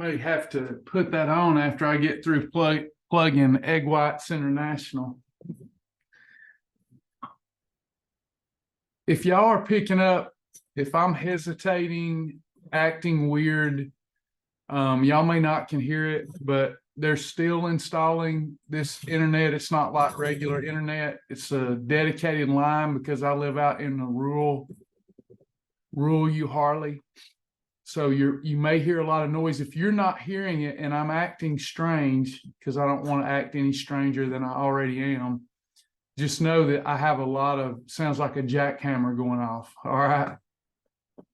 may have to put that on after I get through plugging Egg Whites International. If y'all are picking up, if I'm hesitating, acting weird, y'all may not can hear it, but they're still installing this internet. It's not like regular internet. It's a dedicated line because I live out in the rural Harley. So you may hear a lot of noise. If you're not hearing it and I'm acting strange, because I don't want to act any stranger than I already am, just know that I have a lot of, sounds like a jackhammer going off. All right.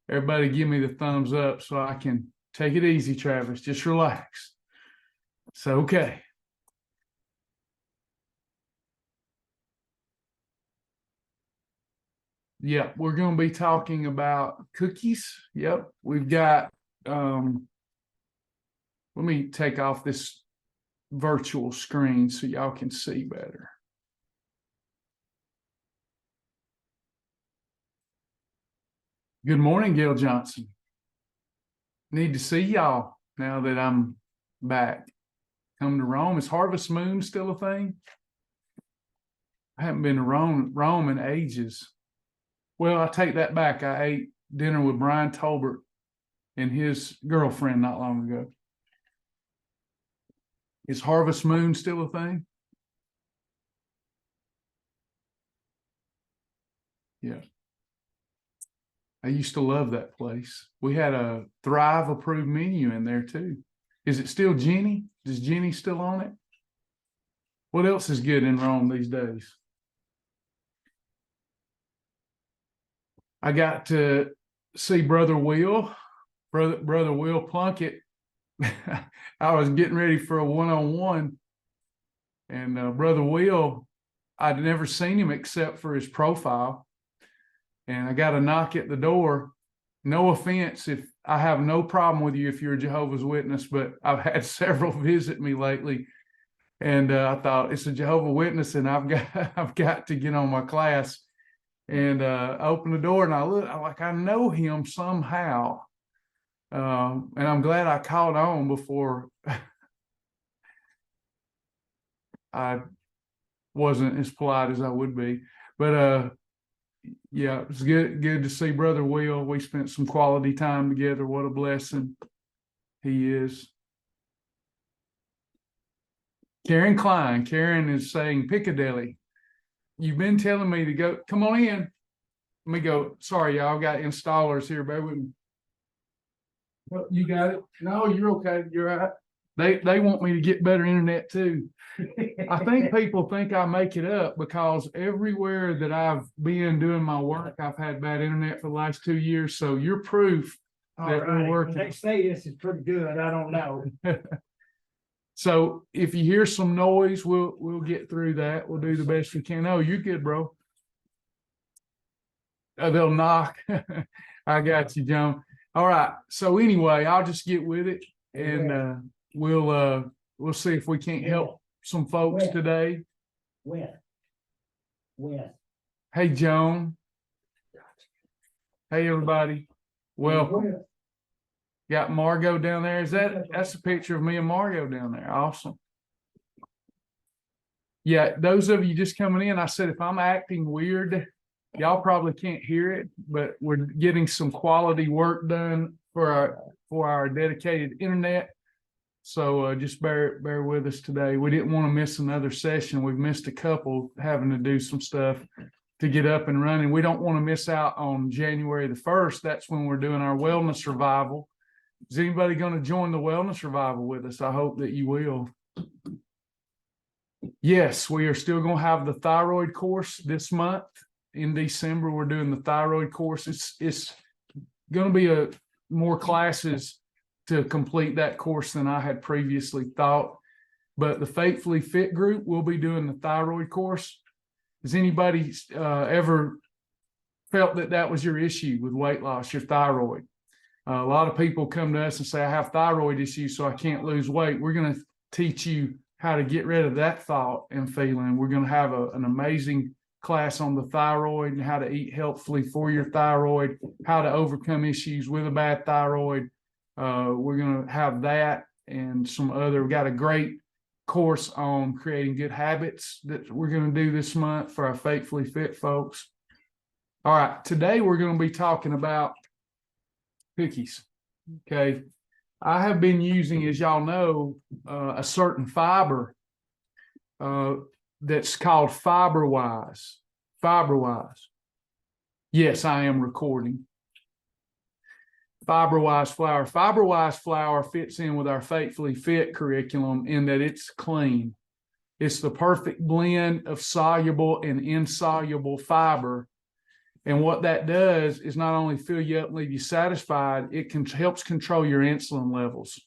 Everybody give me the thumbs up so I can take it easy, Travis. Just relax. It's okay. Yeah, we're going to be talking about cookies. Yep, we've got, let me take off this virtual screen so y'all can see better. Good morning, Gail Johnson. Need to see y'all now that I'm back. Come to Rome. Is Harvest Moon still a thing? I haven't been to Rome in ages. Well, I take that back. I ate dinner with Brian Tolbert and his girlfriend not long ago. Is Harvest Moon still a thing? Yeah. I used to love that place. We had a Thrive approved menu in there too. Is it still Jenny? Is Jenny still on it? What else is good in Rome these days? I got to see Brother Will Plunkett. I was getting ready for a one-on-one, and Brother Will, I'd never seen him except for his profile. And I got a knock at the door. No offense, if I have no problem with you if you're a Jehovah's Witness, but I've had several visit me lately, and I thought it's a Jehovah's Witness, and I've got to get on my class. And I opened the door and I look, I know him somehow. And I'm glad I caught on before I wasn't as polite as I would be. But yeah, it was good to see Brother Will. We spent some quality time together. What a blessing he is. Karen Klein. Karen is saying Piccadilly. You've been telling me to go. Come on in. Let me go. Sorry, y'all. I've got installers here. Bear with me. Well, you got it? No, you're okay. You're all right. They want me to get better internet too. I think people think I make it up because everywhere that I've been doing my work, I've had bad internet for the last 2 years. So you're proof that we're working. They say this is pretty good. I don't know. So if you hear some noise, we'll get through that. We'll do the best we can. Oh, you're good, bro. They'll knock. I got you, John. All right. So anyway, I'll just get with it, and we'll see if we can't help some folks today. When? Hey, Joan. Hey, everybody. Welcome. Got Margot down there. That's a picture of me and Margot down there. Awesome. Yeah, those of you just coming in, I said if I'm acting weird, y'all probably can't hear it, but we're getting some quality work done for our dedicated internet. So just bear with us today. We didn't want to miss another session. We've missed a couple having to do some stuff to get up and running. We don't want to miss out on January the 1st. That's when we're doing our wellness revival. Is anybody going to join the wellness revival with us? I hope that you will. Yes, we are still going to have the thyroid course this month. In December, we're doing the thyroid course. It's going to be more classes to complete that course than I had previously thought. But the Faithfully Fit group will be doing the thyroid course. Has anybody ever felt that was your issue with weight loss, your thyroid? A lot of people come to us and say, I have thyroid issues, so I can't lose weight. We're going to teach you how to get rid of that thought and feeling. We're going to have an amazing class on the thyroid and how to eat healthfully for your thyroid, how to overcome issues with a bad thyroid. We're going to have that and some other, we got a great course on creating good habits that we're going to do this month for our Faithfully Fit folks. All right, today we're going to be talking about cookies. Okay. I have been using, as y'all know, a certain fiber that's called Fiberwise. Fiberwise. Yes, I am recording. Fiberwise flour. Fiberwise flour fits in with our Faithfully Fit curriculum in that it's clean. It's the perfect blend of soluble and insoluble fiber. And what that does is not only fill you up and leave you satisfied, it helps control your insulin levels.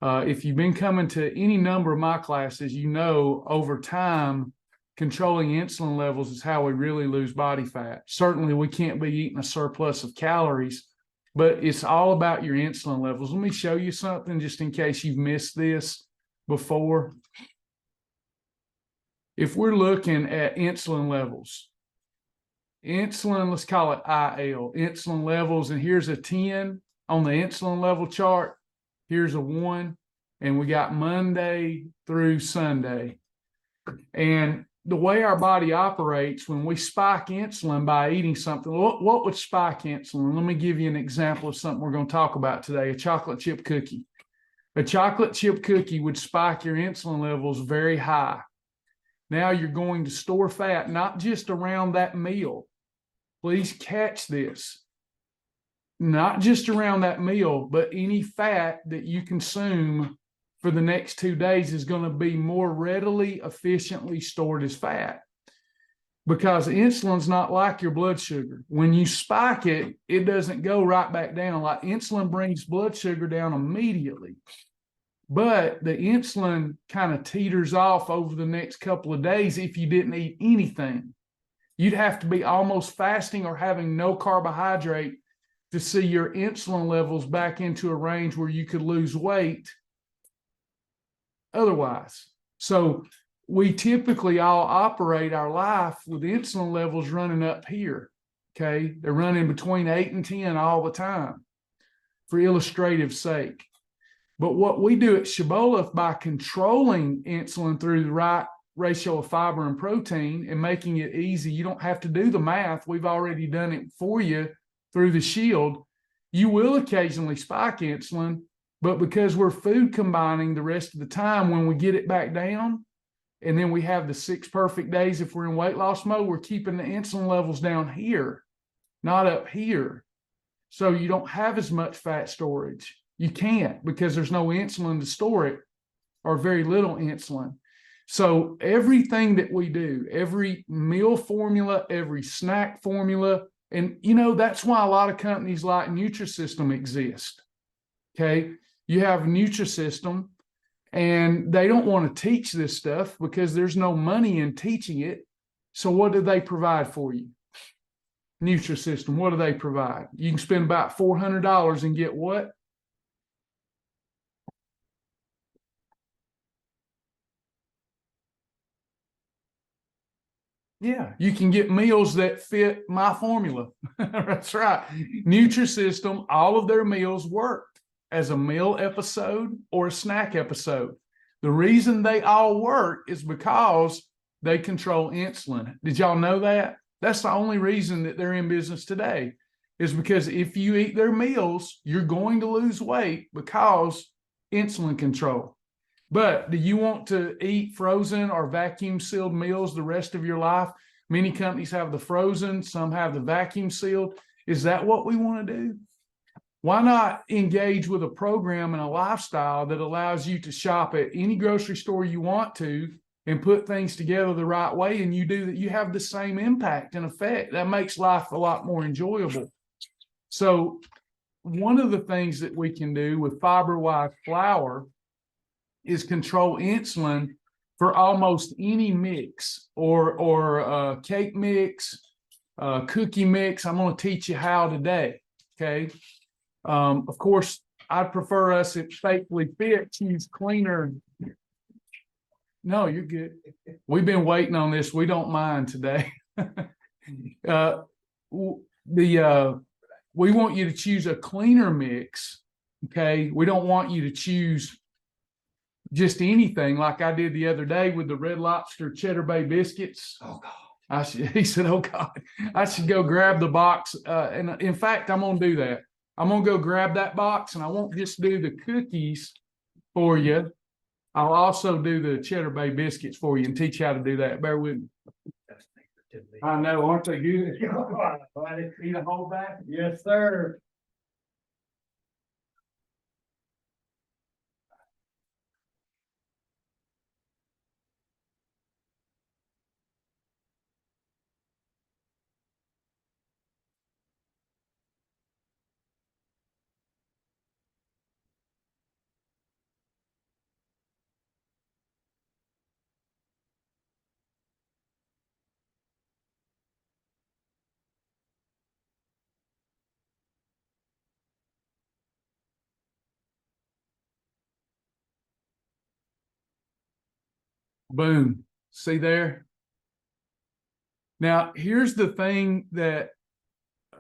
If you've been coming to any number of my classes, you know over time, controlling insulin levels is how we really lose body fat. Certainly, we can't be eating a surplus of calories, but it's all about your insulin levels. Let me show you something just in case you've missed this before. If we're looking at insulin levels, insulin, let's call it IL, insulin levels, and here's a 10 on the insulin level chart. Here's a 1, and we got Monday through Sunday. And the way our body operates when we spike insulin by eating something, what would spike insulin? Let me give you an example of something we're going to talk about today, a chocolate chip cookie. A chocolate chip cookie would spike your insulin levels very high. Now you're going to store fat, not just around that meal. Please catch this. Not just around that meal, but any fat that you consume for the next 2 days is going to be more readily, efficiently stored as fat. Because insulin's not like your blood sugar. When you spike it, it doesn't go right back down. Like insulin brings blood sugar down immediately. But the insulin kind of teeters off over the next couple of days if you didn't eat anything. You'd have to be almost fasting or having no carbohydrate to see your insulin levels back into a range where you could lose weight otherwise. So we typically all operate our life with insulin levels running up here. Okay. They're running between 8 and 10 all the time for illustrative sake. But what we do at Shibboleth by controlling insulin through the right ratio of fiber and protein and making it easy, you don't have to do the math. We've already done it for you through the Shield. You will occasionally spike insulin, but because we're food combining the rest of the time, when we get it back down, and then we have the 6 perfect days if we're in weight loss mode, we're keeping the insulin levels down here, not up here. So you don't have as much fat storage. You can't because there's no insulin to store it or very little insulin. So everything that we do, every meal formula, every snack formula, and you know, that's why a lot of companies like Nutrisystem exist. Okay. You have Nutrisystem and they don't want to teach this stuff because there's no money in teaching it. So what do they provide for you? Nutrisystem, what do they provide? You can spend about $400 and get what? Yeah, you can get meals that fit my formula. That's right. Nutrisystem, all of their meals work as a meal episode or a snack episode. The reason they all work is because they control insulin. Did y'all know that? That's the only reason that they're in business today, is because if you eat their meals, you're going to lose weight because insulin control. But do you want to eat frozen or vacuum sealed meals the rest of your life? Many companies have the frozen, some have the vacuum sealed. Is that what we want to do? Why not engage with a program and a lifestyle that allows you to shop at any grocery store you want to and put things together the right way, and you do that, you have the same impact and effect. That makes life a lot more enjoyable. So one of the things that we can do with Fiberwise flour is control insulin for almost any mix or cake mix, cookie mix. I'm going to teach you how today. Okay. Of course, I'd prefer us at Faithfully Fit to use cleaner. No, you're good. We've been waiting on this. We don't mind today. We want you to choose a cleaner mix Okay. We don't want you to choose just anything like I did the other day with the Red Lobster Cheddar Bay biscuits. Oh, God. He said, oh God, I should go grab the box. And in fact, I'm going to do that. I'm going to go grab that box, and I won't just do the cookies for you. I'll also do the Cheddar Bay biscuits for you and teach you how to do that. Bear with me. I know, aren't they good? Need a hold back? Yes, sir. Boom. See there? Now, here's the thing that,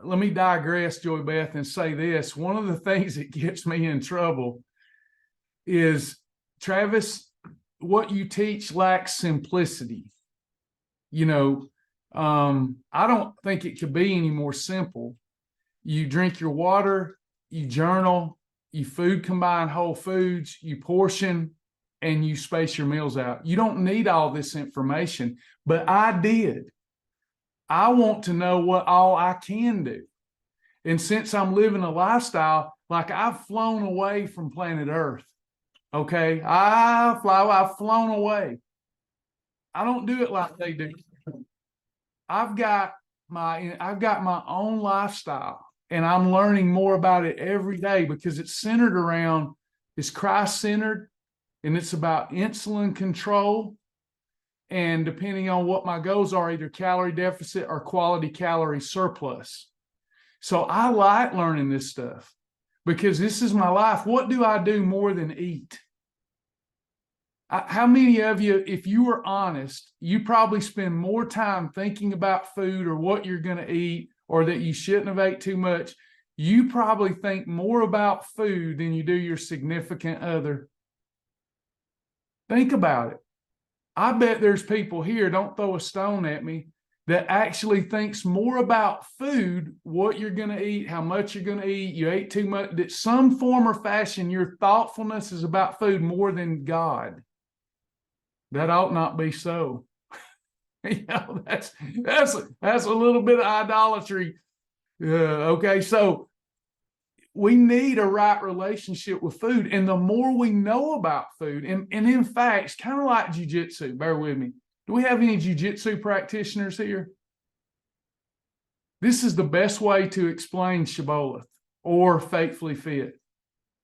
let me digress, Joy Beth, and say this. One of the things that gets me in trouble is, Travis, what you teach lacks simplicity. You know, I don't think it could be any more simple. You drink your water, you journal, you food combine whole foods, you portion, and you space your meals out. You don't need all this information, but I did. I want to know what all I can do. And since I'm living a lifestyle, like I've flown away from planet Earth. Okay. I've flown away. I don't do it like they do. I've got my own lifestyle, and I'm learning more about it every day because it's centered around, it's Christ-centered, and it's about insulin control. And depending on what my goals are, either calorie deficit or quality calorie surplus. So I like learning this stuff because this is my life. What do I do more than eat? How many of you, if you were honest, you probably spend more time thinking about food or what you're going to eat, or that you shouldn't have ate too much? You probably think more about food than you do your significant other. Think about it. I bet there's people here, don't throw a stone at me, that actually thinks more about food, what you're going to eat, how much you're going to eat, you ate too much, that some form or fashion, your thoughtfulness is about food more than God. That ought not be so. You know, that's a little bit of idolatry. Okay, so we need a right relationship with food. And the more we know about food, and in fact, it's kind of like jiu-jitsu. Bear with me. Do we have any jiu-jitsu practitioners here? This is the best way to explain Shibboleth or Faithfully Fit.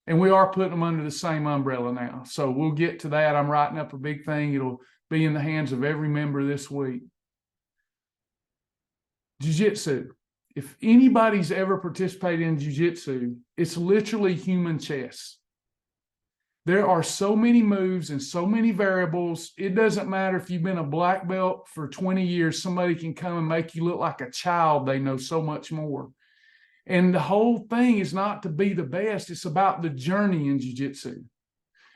And we are putting them under the same umbrella now. So we'll get to that. I'm writing up a big thing. It'll be in the hands of every member this week. Jiu-jitsu. If anybody's ever participated in jiu-jitsu, it's literally human chess. There are so many moves and so many variables. It doesn't matter if you've been a black belt for 20 years, somebody can come and make you look like a child. They know so much more. And the whole thing is not to be the best. It's about the journey in jiu-jitsu.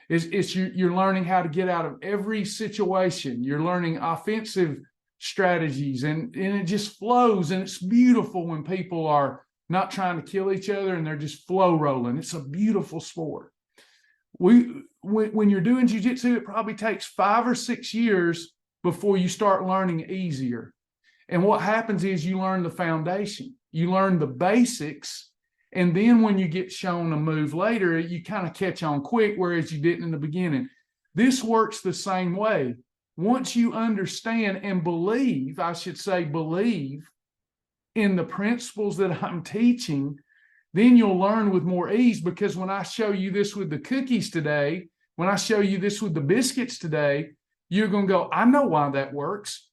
You're learning how to get out of every situation. You're learning offensive strategies, and it just flows. And it's beautiful when people are not trying to kill each other and they're just flow rolling. It's a beautiful sport. When you're doing jiu-jitsu, it probably takes 5 or 6 years before you start learning easier. And what happens is you learn the foundation, you learn the basics, and then when you get shown a move later, you kind of catch on quick, whereas you didn't in the beginning. This works the same way. Once you understand and believe, I should say believe, in the principles that I'm teaching, then you'll learn with more ease. Because when I show you this with the cookies today, when I show you this with the biscuits today, you're going to go, I know why that works.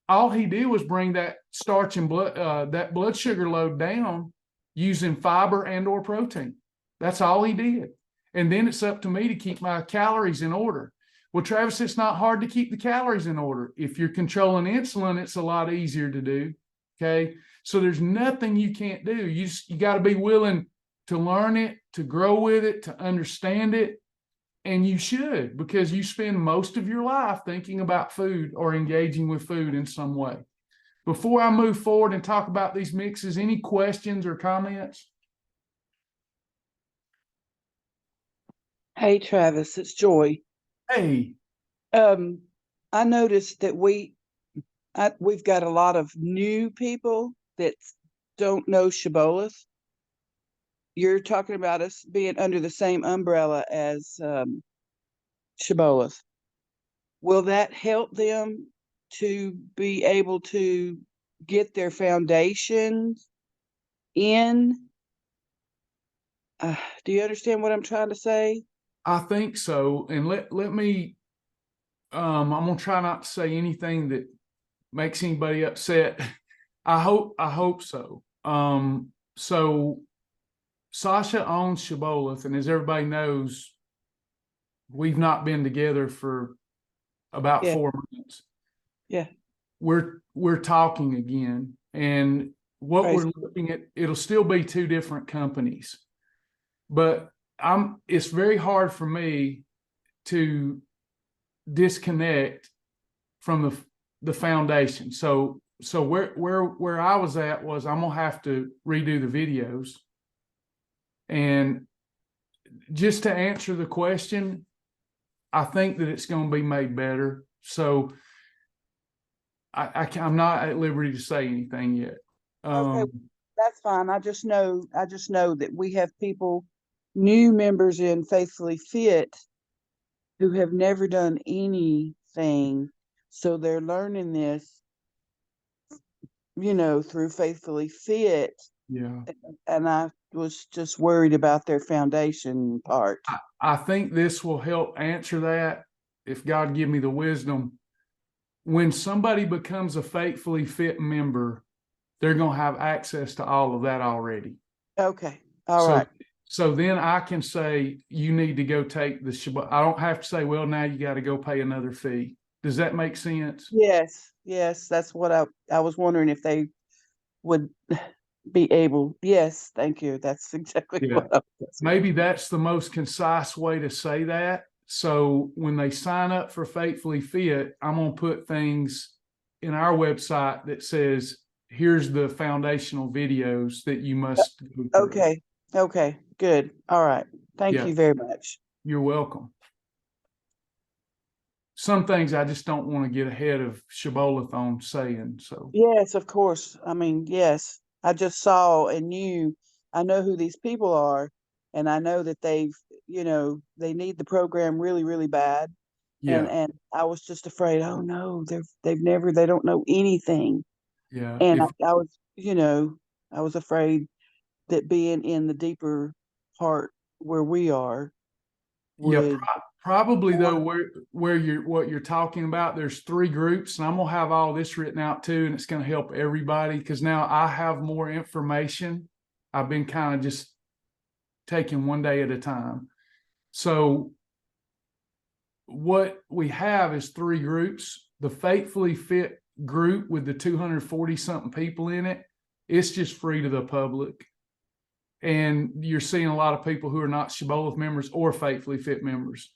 All he did was bring that starch and that blood sugar load down using fiber and or protein. That's all he did. And then it's up to me to keep my calories in order. Well, Travis, it's not hard to keep the calories in order. If you're controlling insulin, it's a lot easier to do. Okay. So there's nothing you can't do. You got to be willing to learn it, to grow with it, to understand it. And you should, because you spend most of your life thinking about food or engaging with food in some way. Before I move forward and talk about these mixes, any questions or comments? Hey, Travis, it's Joy. Hey, I noticed that we've got a lot of new people that don't know Shibboleth. You're talking about us being under the same umbrella as Shibboleth. Will that help them to be able to get their foundations in? Do you understand what I'm trying to say? I think so. And let me, I'm gonna try not to say anything that makes anybody upset. I hope so. So Sasha owns Shibboleth, and as everybody knows, we've not been together for about Yeah. 4 months. Yeah. We're talking again, and what Praise we're looking at, it'll still be 2 different companies, but it's very hard for me to disconnect from the foundation. So where I was at was, I'm gonna have to redo the videos. And just to answer the question, I think that it's going to be made better. So I'm not at liberty to say anything yet. Okay, that's fine. I just know that we have people, new members in Faithfully Fit, who have never done anything. So they're learning this, through Faithfully Fit. Yeah. And I was just worried about their foundation part. I think this will help answer that, if God give me the wisdom. When somebody becomes a Faithfully Fit member, they're going to have access to all of that already. Okay. All right. So then I can say, you need to go take the Shabbat. I don't have to say, well, now you got to go pay another fee. Does that make sense? Yes. That's what I was wondering, if they would be able. Yes. Thank you. That's exactly what I was. Maybe that's the most concise way to say that. So when they sign up for Faithfully Fit, I'm going to put things in our website that says, here's the foundational videos that you must go through. Okay. Good. All right. Thank you very much. You're welcome. Some things I just don't want to get ahead of Shibboleth on saying. So yes, of course. I mean, yes, I just saw and knew, I know who these people are, and I know that they need the program really, really bad. yeah, And I was just afraid, oh no, they don't know anything. yeah. And I was afraid that being in the deeper part where we are would. Probably though, what you're talking about, there's 3 groups, and I'm gonna have all this written out too, and it's gonna help everybody, because now I have more information. I've been kind of just taking one day at a time. So what we have is 3 groups. The Faithfully Fit group with the 240 something people in it, it's just free to the public. And you're seeing a lot of people who are not Shibboleth members or Faithfully Fit members.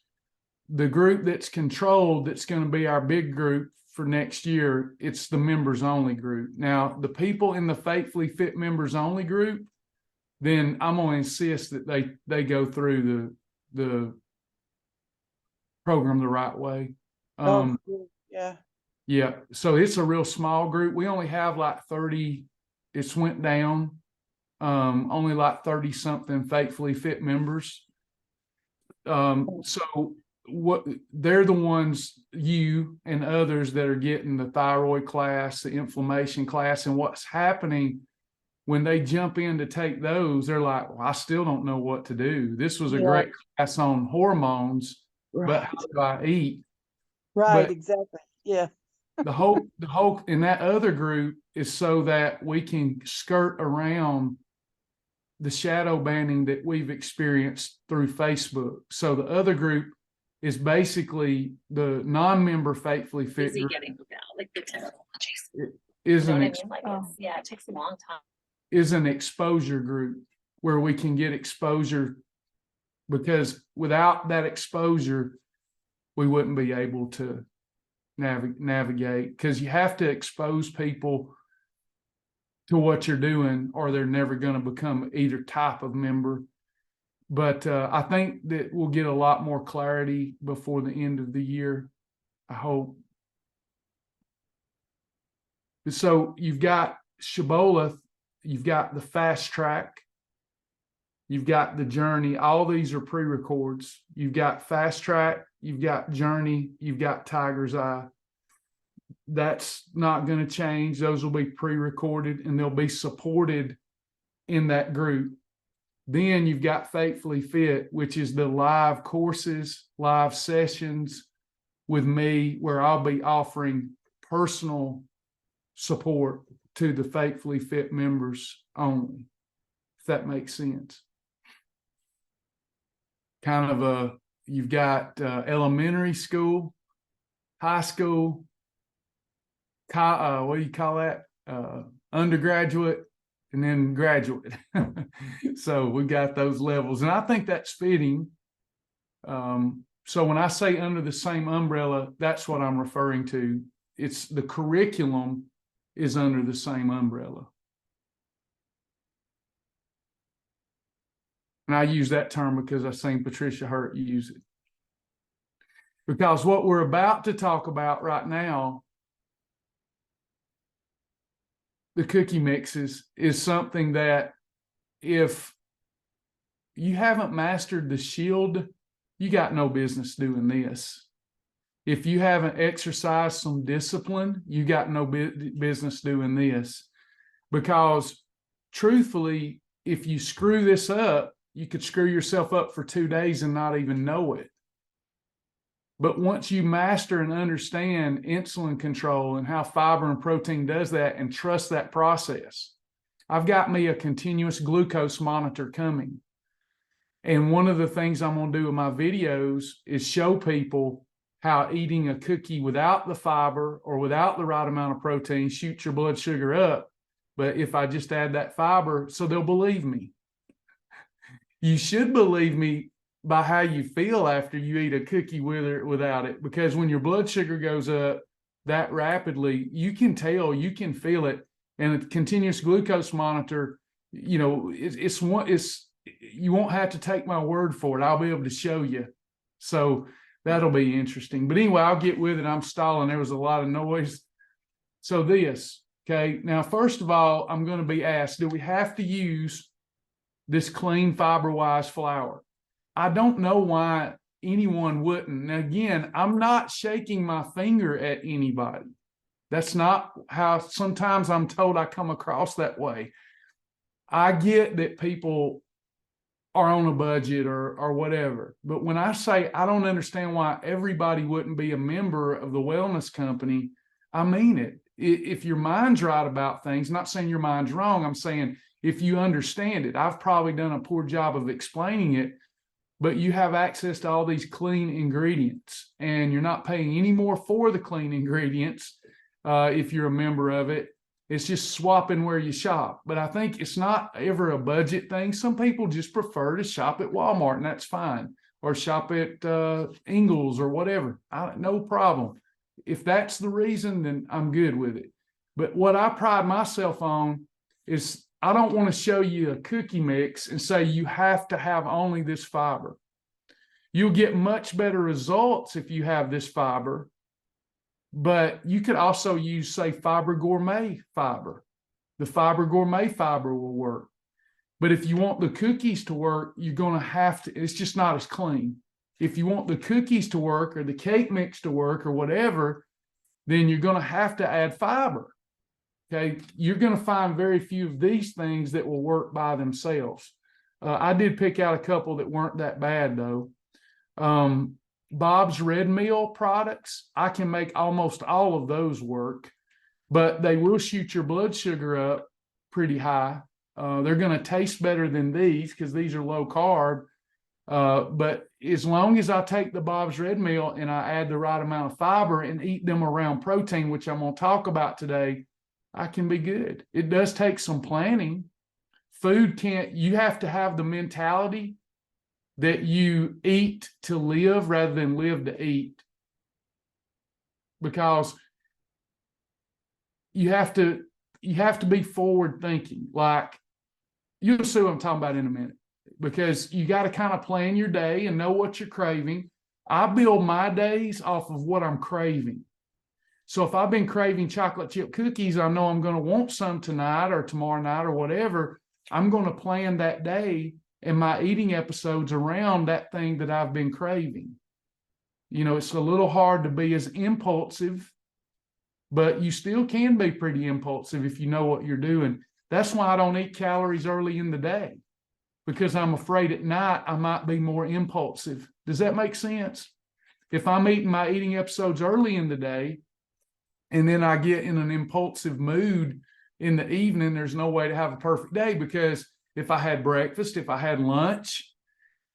The group that's controlled, that's going to be our big group for next year, it's the members only group. Now, the people in the Faithfully Fit members only group, then I'm going to insist that they go through the program the right way. Yeah. Yeah. So it's a real small group. We only have like 30, it's went down. Only like 30 something Faithfully Fit members. So what they're the ones, you and others, that are getting the thyroid class, the inflammation class. And what's happening when they jump in to take those, they're like, well, I still don't know what to do. This was a great class on hormones, but how do I eat? Right, but exactly. Yeah. the whole in that other group is so that we can skirt around the shadow banning that we've experienced through Facebook. So the other group is basically the non-member Faithfully Fit group. Getting hooked out, like the technologies. Is You know an what I mean? Like, it takes a long time. is an exposure group. where we can get exposure, because without that exposure, we wouldn't be able to navigate, because you have to expose people to what you're doing, or they're never going to become either type of member. But I think that we'll get a lot more clarity before the end of the year, I hope. So you've got Shibboleth, you've got the fast track, you've got the journey. All these are pre-records. You've got fast track, you've got journey, you've got Tiger's Eye. That's not going to change. Those will be pre-recorded, and they'll be supported in that group. Then you've got Faithfully Fit, which is the live courses, live sessions with me, where I'll be offering personal support to the Faithfully Fit members only, if that makes sense. Kind of you've got elementary school, high school, what do you call that? Undergraduate, and then graduate. So we got those levels, and I think that's fitting. So when I say under the same umbrella, that's what I'm referring to. It's the curriculum is under the same umbrella. And I use that term because I've seen Patricia Hurt use it. Because what we're about to talk about right now, the cookie mixes, is something that if you haven't mastered the shield, you got no business doing this. If you haven't exercised some discipline, you got no business doing this. Because truthfully, if you screw this up, you could screw yourself up for 2 days and not even know it. But once you master and understand insulin control and how fiber and protein does that, and trust that process, I've got me a continuous glucose monitor coming. And one of the things I'm going to do in my videos is show people how eating a cookie without the fiber or without the right amount of protein shoots your blood sugar up. But if I just add that fiber, so they'll believe me. You should believe me by how you feel after you eat a cookie with or without it, because when your blood sugar goes up that rapidly, you can tell, you can feel it. And a continuous glucose monitor, you know, it's you won't have to take my word for it. I'll be able to show you. So that'll be interesting. But anyway, I'll get with it. I'm stalling. There was a lot of noise. So this, okay. Now, first of all, I'm going to be asked, do we have to use this clean Fiberwise flour? I don't know why anyone wouldn't. Now, again, I'm not shaking my finger at anybody. That's not how sometimes I'm told I come across that way. I get that people are on a budget or whatever. But when I say I don't understand why everybody wouldn't be a member of the wellness company, I mean it. If your mind's right about things, not saying your mind's wrong, I'm saying if you understand it. I've probably done a poor job of explaining it, but you have access to all these clean ingredients, and you're not paying any more for the clean ingredients if you're a member of it. It's just swapping where you shop. But I think it's not ever a budget thing. Some people just prefer to shop at Walmart, and that's fine, or shop at Ingles or whatever. No problem. If that's the reason, then I'm good with it. But what I pride myself on is I don't want to show you a cookie mix and say you have to have only this fiber. You'll get much better results if you have this fiber, but you could also use, say, Fiber Gourmet fiber. The Fiber Gourmet fiber will work. But if you want the cookies to work, you're going to have to, it's just not as clean. If you want the cookies to work or the cake mix to work or whatever, then you're going to have to add fiber. Okay, you're going to find very few of these things that will work by themselves. I did pick out a couple that weren't that bad, though. Bob's Red Mill products, I can make almost all of those work, but they will shoot your blood sugar up pretty high. They're going to taste better than these because these are low carb. But as long as I take the Bob's Red Mill and I add the right amount of fiber and eat them around protein, which I'm going to talk about today, I can be good. It does take some planning. food can't, you have to have the mentality that you eat to live rather than live to eat. Because you have to be forward thinking. Like, you'll see what I'm talking about in a minute, because you got to kind of plan your day and know what you're craving. I build my days off of what I'm craving. So if I've been craving chocolate chip cookies, I know I'm going to want some tonight or tomorrow night or whatever. I'm going to plan that day and my eating episodes around that thing that I've been craving. You know, it's a little hard to be as impulsive, but you still can be pretty impulsive if you know what you're doing. That's why I don't eat calories early in the day, because I'm afraid at night I might be more impulsive. Does that make sense? If I'm eating my eating episodes early in the day and then I get in an impulsive mood in the evening, there's no way to have a perfect day, because if I had breakfast, if I had lunch,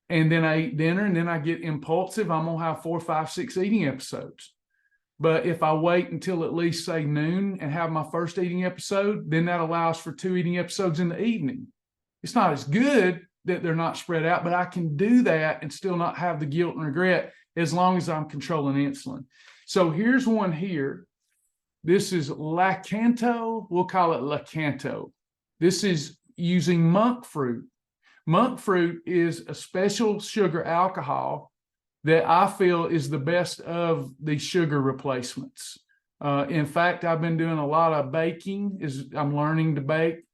and then I eat dinner and then I get impulsive, I'm going to have 4, 5, 6 eating episodes. But if I wait until at least, say, noon and have my first eating episode, then that allows for 2 eating episodes in the evening. It's not as good that they're not spread out, but I can do that and still not have the guilt and regret as long as I'm controlling insulin. So here's one here. This is Lakanto. We'll call it Lakanto. This is using monk fruit. Monk fruit is a special sugar alcohol that I feel is the best of the sugar replacements. In fact, I've been doing a lot of baking. I'm learning to bake,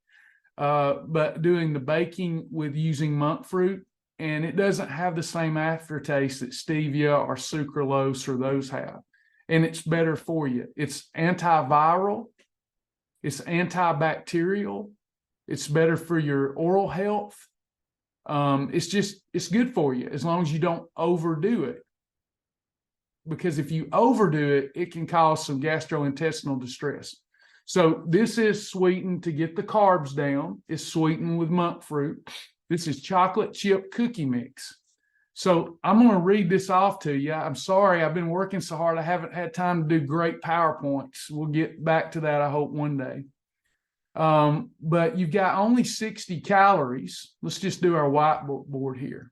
but doing the baking with using monk fruit, and it doesn't have the same aftertaste that stevia or sucralose or those have. And it's better for you. It's antiviral. It's antibacterial. It's better for your oral health. It's good for you as long as you don't overdo it. Because if you overdo it, it can cause some gastrointestinal distress. So this is sweetened to get the carbs down. It's sweetened with monk fruit. This is chocolate chip cookie mix. So I'm going to read this off to you. I'm sorry, I've been working so hard. I haven't had time to do great PowerPoints. We'll get back to that, I hope, one day. But you've got only 60 calories. Let's just do our whiteboard here.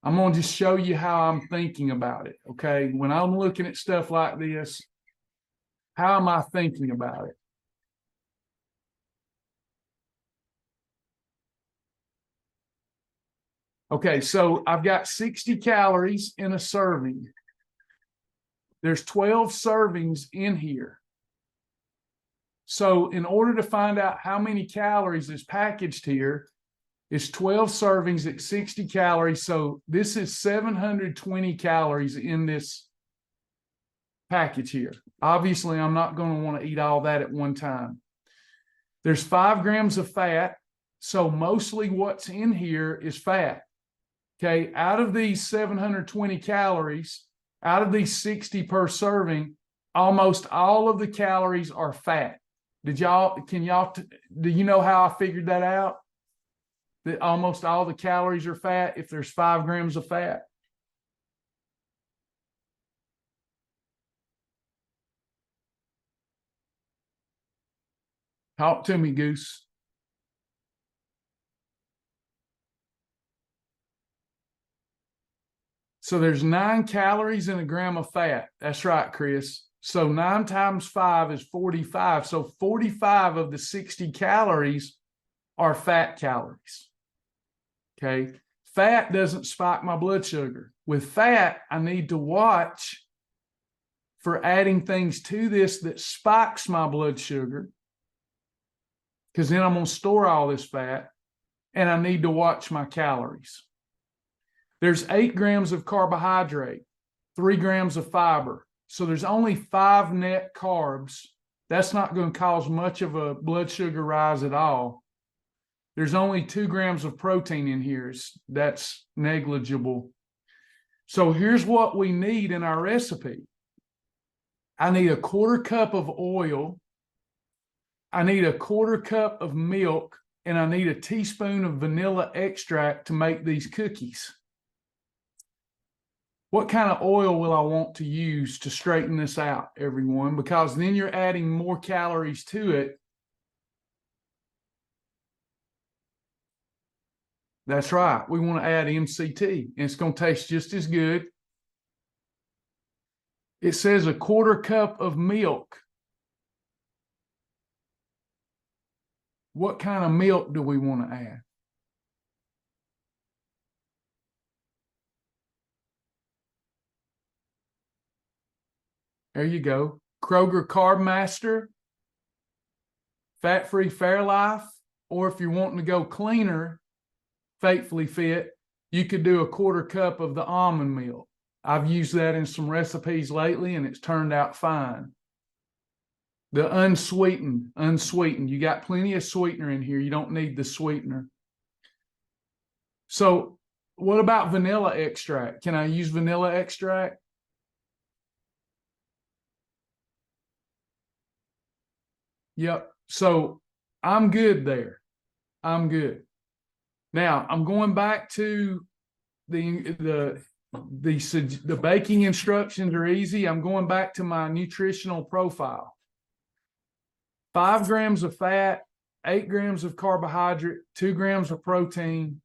I'm going to just show you how I'm thinking about it. Okay. When I'm looking at stuff like this, how am I thinking about it? Okay. So I've got 60 calories in a serving. There's 12 servings in here. So in order to find out how many calories is packaged here, it's 12 servings at 60 calories. So this is 720 calories in this package here. Obviously, I'm not going to want to eat all that at one time. There's 5 grams of fat. So mostly what's in here is fat. Okay. Out of these 720 calories, out of these 60 per serving, almost all of the calories are fat. Do you know how I figured that out? That almost all the calories are fat if there's 5 grams of fat. Talk to me, Goose. So there's 9 calories in a gram of fat. That's right, Chris. So 9 times 5 is 45. So 45 of the 60 calories are fat calories. Okay. Fat doesn't spike my blood sugar. With fat, I need to watch for adding things to this that spikes my blood sugar, because then I'm going to store all this fat, and I need to watch my calories. There's 8 grams of carbohydrate, 3 grams of fiber. So there's only 5 net carbs. That's not going to cause much of a blood sugar rise at all. There's only 2 grams of protein in here. That's negligible. So here's what we need in our recipe. I need a 1/4 cup of oil. I need a 1/4 cup of milk, and I need a teaspoon of vanilla extract to make these cookies. What kind of oil will I want to use to straighten this out, everyone? Because then you're adding more calories to it. That's right. We want to add MCT, and it's going to taste just as good. It says a quarter cup of milk. What kind of milk do we want to add? There you go. Kroger Carb Master, Fat-Free Fairlife, or if you're wanting to go cleaner, Faithfully Fit, you could do a quarter cup of the almond milk. I've used that in some recipes lately, and it's turned out fine. The unsweetened. You got plenty of sweetener in here. You don't need the sweetener. So what about vanilla extract? Can I use vanilla extract? Yep. So I'm good there. I'm good. Now I'm going back to the baking instructions are easy. I'm going back to my nutritional profile. 5 grams of fat, 8 grams of carbohydrate, 2 grams of protein.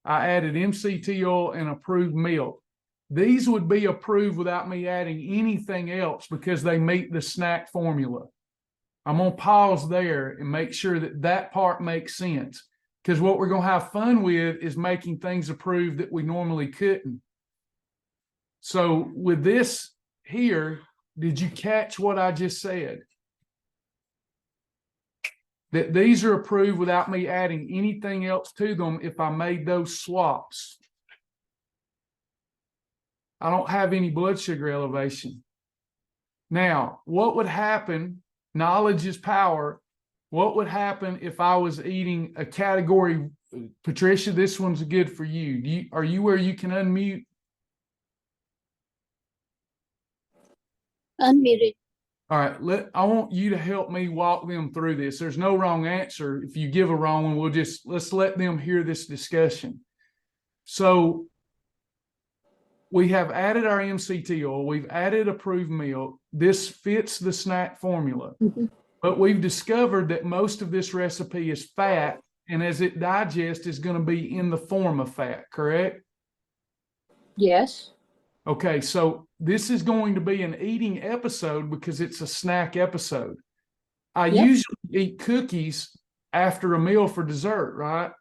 I added MCT oil and approved milk. These would be approved without me adding anything else because they meet the snack formula. I'm going to pause there and make sure that that part makes sense, because what we're going to have fun with is making things approved that we normally couldn't. So with this here, did you catch what I just said? That these are approved without me adding anything else to them if I made those swaps. I don't have any blood sugar elevation. Now, what would happen? Knowledge is power. What would happen if I was eating a category? Patricia, this one's good for you. Are you where you can unmute? Unmuted. All right, I want you to help me walk them through this. There's no wrong answer. If you give a wrong one, let's let them hear this discussion. So we have added our MCT oil. We've added approved milk. This fits the snack formula. Mm-hmm. But we've discovered that most of this recipe is fat, and as it digests, is going to be in the form of fat, correct? Yes. Okay, so this is going to be an eating episode because it's a snack episode. I usually eat cookies after a meal for dessert, right?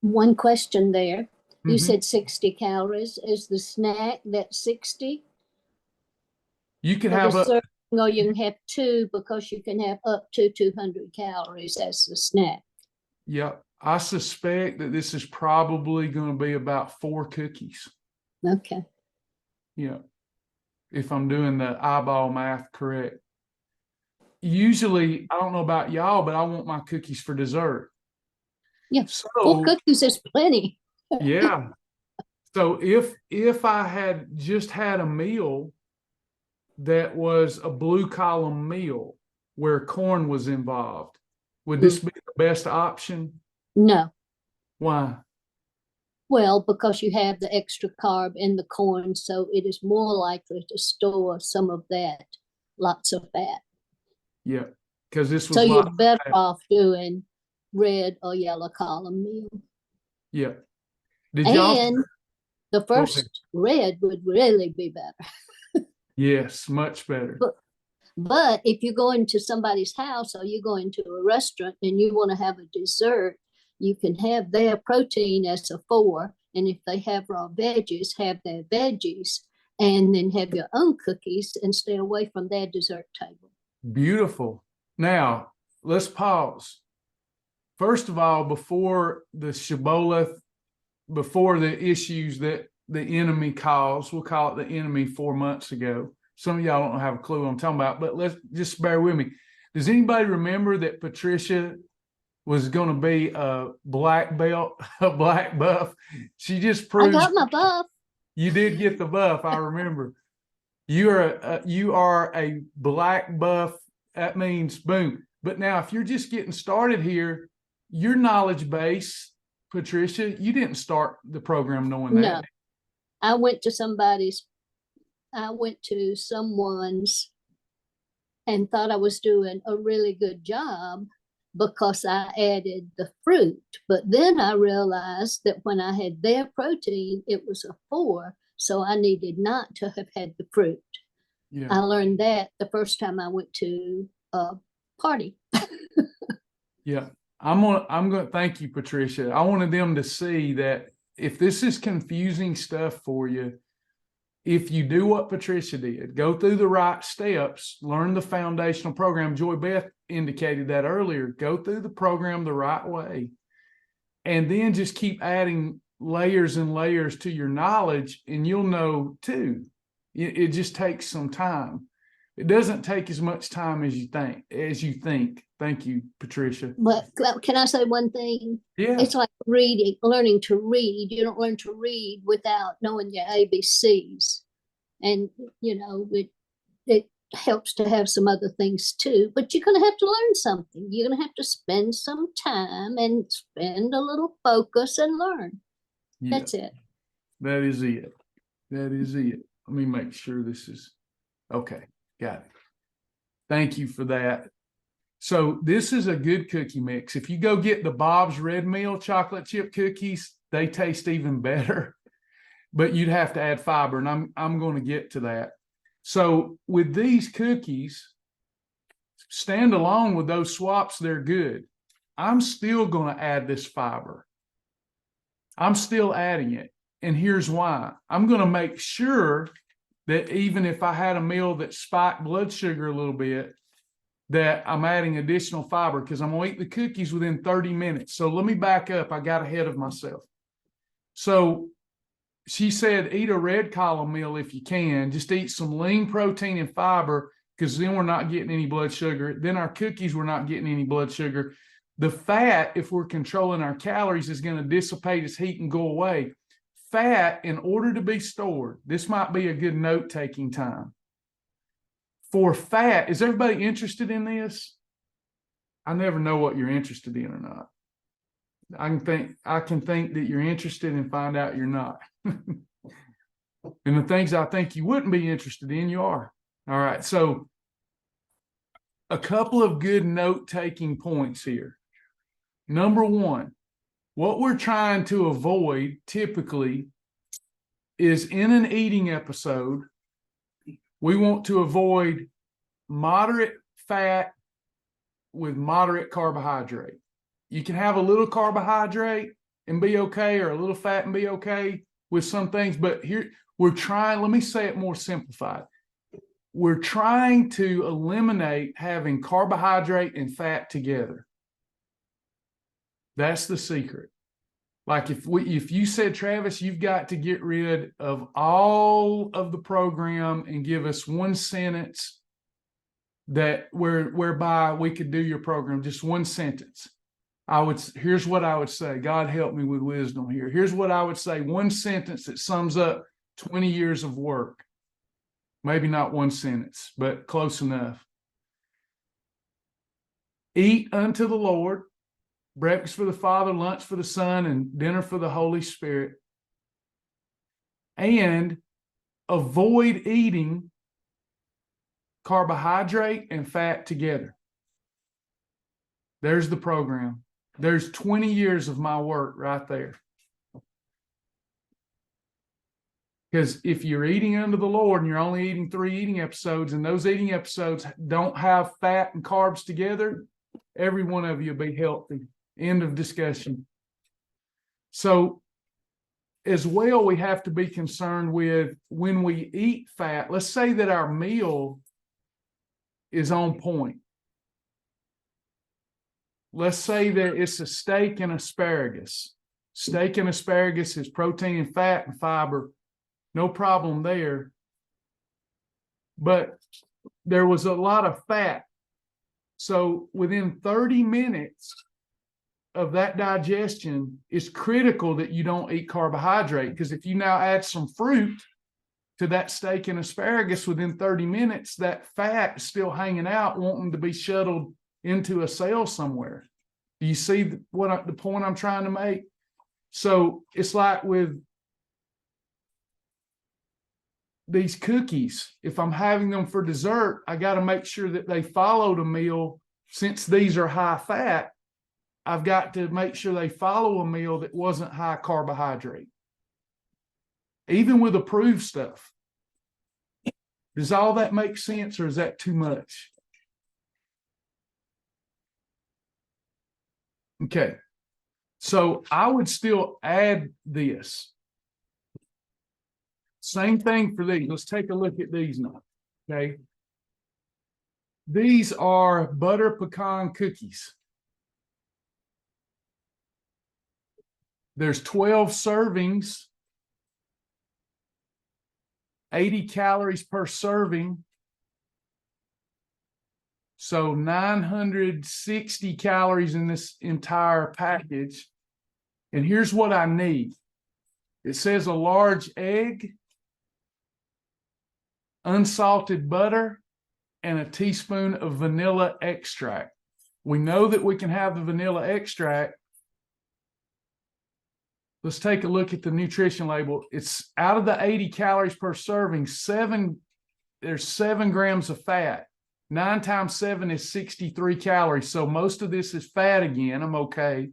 One question there. Mm-hmm. You said 60 calories. Is the snack that 60? You can For have dessert, or you can have 2 because you can have up to 200 calories as the snack. Yeah, I suspect that this is probably going to be about 4 cookies. Okay. Yeah, if I'm doing the eyeball math correct. Usually, I don't know about y'all, but I want my cookies for dessert. Yeah, so 4 cookies is plenty. Yeah. So if I had just had a meal that was a blue column meal where corn was involved, would this be the best option? No. Why? Well, because you have the extra carb in the corn, so it is more likely to store some of that, lots of fat. Yeah, because this was so you're better off doing red or yellow column meal. Yeah. And the first red would really be better. Yes, much better. But if you go into somebody's house or you go into a restaurant and you want to have a dessert, you can have their protein as a 4. And if they have raw veggies, have their veggies, and then have your own cookies and stay away from their dessert table. Beautiful. Now, let's pause. First of all, before the shibboleth, before the issues that the enemy caused, we'll call it the enemy 4 months ago. Some of y'all don't have a clue what I'm talking about, but let's just bear with me. Does anybody remember that Patricia was going to be a black belt, a black buff? She just proved. I got my buff. You did get the buff, I remember. You are a black buff. That means boom. But now, if you're just getting started here, your knowledge base, Patricia, you didn't start the program knowing that. No, I went to someone's and thought I was doing a really good job, because I added the fruit. But then I realized that when I had their protein, it was a 4. So I needed not to have had the fruit. Yeah. I learned that the first time I went to a party. Yeah. I'm gonna thank you, Patricia. I wanted them to see that if this is confusing stuff for you, if you do what Patricia did, go through the right steps, learn the foundational program. Joy Beth indicated that earlier. Go through the program the right way, and then just keep adding layers and layers to your knowledge, and you'll know too. It just takes some time. It doesn't take as much time as you think. Thank you, Patricia. But can I say one thing? Yeah. It's like learning to read. You don't learn to read without knowing your ABCs. And, it helps to have some other things too, but you're going to have to learn something. You're going to have to spend some time and spend a little focus and learn. Yeah. That's it. That is it. Let me make sure this is okay. Got it. Thank you for that. So this is a good cookie mix. If you go get the Bob's Red Mill chocolate chip cookies, they taste even better, but you'd have to add fiber, and I'm going to get to that. So with these cookies, stand alone with those swaps, they're good. I'm still going to add this fiber. I'm still adding it. And here's why. I'm going to make sure that even if I had a meal that spiked blood sugar a little bit, that I'm adding additional fiber, because I'm going to eat the cookies within 30 minutes. So let me back up. I got ahead of myself. So she said, eat a red column meal if you can. Just eat some lean protein and fiber, because then we're not getting any blood sugar. Then our cookies, we're not getting any blood sugar. The fat, if we're controlling our calories, is going to dissipate as heat and go away. Fat, in order to be stored, this might be a good note-taking time. For fat, is everybody interested in this? I never know what you're interested in or not. I can think that you're interested and find out you're not. And the things I think you wouldn't be interested in, you are. All right. So a couple of good note-taking points here. Number one, what we're trying to avoid typically is in an eating episode, we want to avoid moderate fat with moderate carbohydrate. You can have a little carbohydrate and be okay, or a little fat and be okay with some things, but here we're trying, let me say it more simplified. We're trying to eliminate having carbohydrate and fat together. That's the secret. Like if you said, Travis, you've got to get rid of all of the program and give us one sentence whereby we could do your program, just one sentence. Here's what I would say. God help me with wisdom here. Here's what I would say. One sentence that sums up 20 years of work. Maybe not one sentence, but close enough. Eat unto the Lord. Breakfast for the Father, lunch for the Son, and dinner for the Holy Spirit. And avoid eating carbohydrate and fat together. There's the program. There's 20 years of my work right there. Because if you're eating unto the Lord and you're only eating 3 eating episodes, and those eating episodes don't have fat and carbs together, every one of you will be healthy. End of discussion. So as well, we have to be concerned with when we eat fat. Let's say that our meal is on point. Let's say that it's a steak and asparagus. Steak and asparagus is protein and fat and fiber. No problem there. But there was a lot of fat. So within 30 minutes of that digestion, it's critical that you don't eat carbohydrate, because if you now add some fruit to that steak and asparagus within 30 minutes, that fat is still hanging out, wanting to be shuttled into a cell somewhere. Do you see the point I'm trying to make? So it's like with these cookies, if I'm having them for dessert, I got to make sure that they follow the meal since these are high fat, I've got to make sure they follow a meal that wasn't high carbohydrate. Even with approved stuff. Does all that make sense, or is that too much? Okay. So I would still add this. Same thing for these. Let's take a look at these now. Okay. These are butter pecan cookies. There's 12 servings, 80 calories per serving. So 960 calories in this entire package. And here's what I need. It says a large egg, unsalted butter, and a teaspoon of vanilla extract. We know that we can have the vanilla extract. Let's take a look at the nutrition label. It's out of the 80 calories per serving, there's 7 grams of fat. 9 times 7 is 63 calories. So most of this is fat again. I'm okay.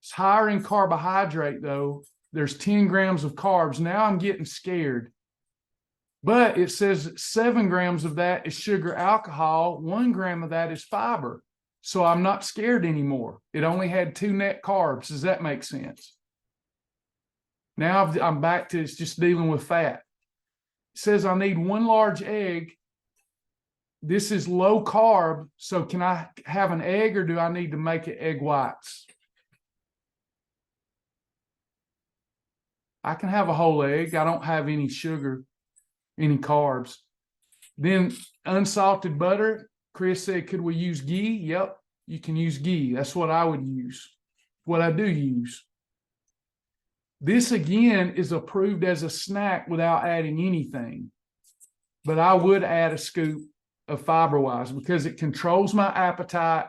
It's higher in carbohydrate though. There's 10 grams of carbs. Now I'm getting scared. But it says 7 grams of that is sugar alcohol. 1 gram of that is fiber. So I'm not scared anymore. It only had 2 net carbs. Does that make sense? Now I'm back to it's just dealing with fat. It says I need 1 large egg. This is low carb. So can I have an egg, or do I need to make it egg whites? I can have a whole egg. I don't have any sugar, any carbs. Then unsalted butter. Chris said, could we use ghee? Yep, you can use ghee. That's what I would use. What I do use. This again is approved as a snack without adding anything. But I would add a scoop of Fiberwise because it controls my appetite.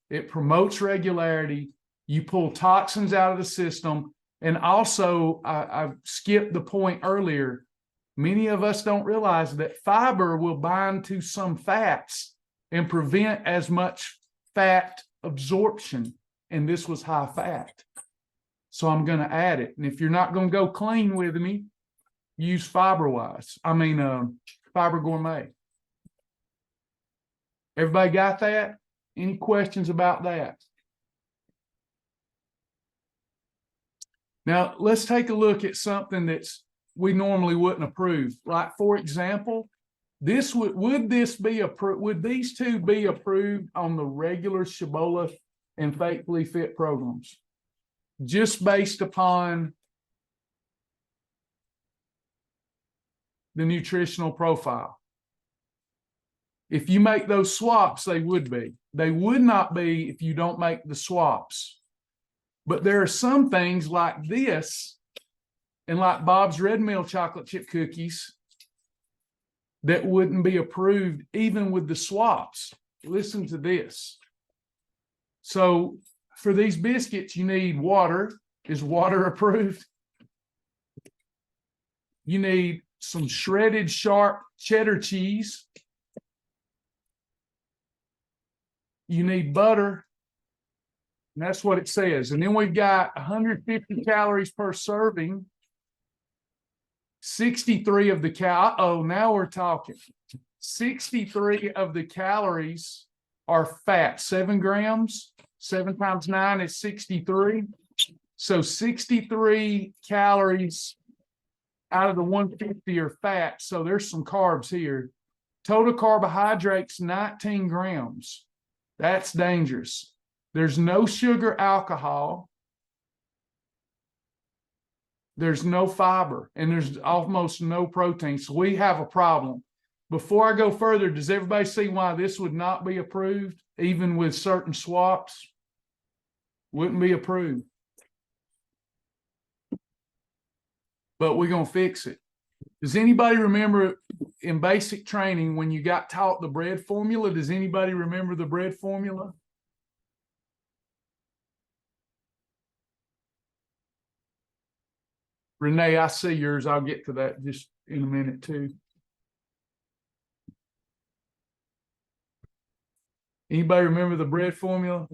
It promotes regularity. You pull toxins out of the system. And also, I skipped the point earlier. Many of us don't realize that fiber will bind to some fats and prevent as much fat absorption. And this was high fat. So I'm going to add it. And if you're not going to go clean with me, use Fiber Gourmet. Everybody got that? Any questions about that? Now, let's take a look at something that's we normally wouldn't approve. Like, for example, would these two be approved on the regular Cibola and Faithfully Fit programs? Just based upon the nutritional profile. If you make those swaps, they would be. They would not be if you don't make the swaps. But there are some things like this and like Bob's Red Mill chocolate chip cookies that wouldn't be approved even with the swaps. Listen to this. So for these biscuits, you need water. Is water approved? You need some shredded sharp cheddar cheese. You need butter. And that's what it says. And then we've got 150 calories per serving. 63 of the now we're talking. 63 of the calories are fat. 7 grams. 7 times 9 is 63. So 63 calories out of the 150 are fat. So there's some carbs here. Total carbohydrates, 19 grams. That's dangerous. There's no sugar alcohol. There's no fiber, and there's almost no protein. So we have a problem. Before I go further, does everybody see why this would not be approved, even with certain swaps? Wouldn't be approved. But we're going to fix it. Does anybody remember in basic training when you got taught the bread formula? Does anybody remember the bread formula? Renee, I see yours. I'll get to that just in a minute too. Anybody remember the bread formula?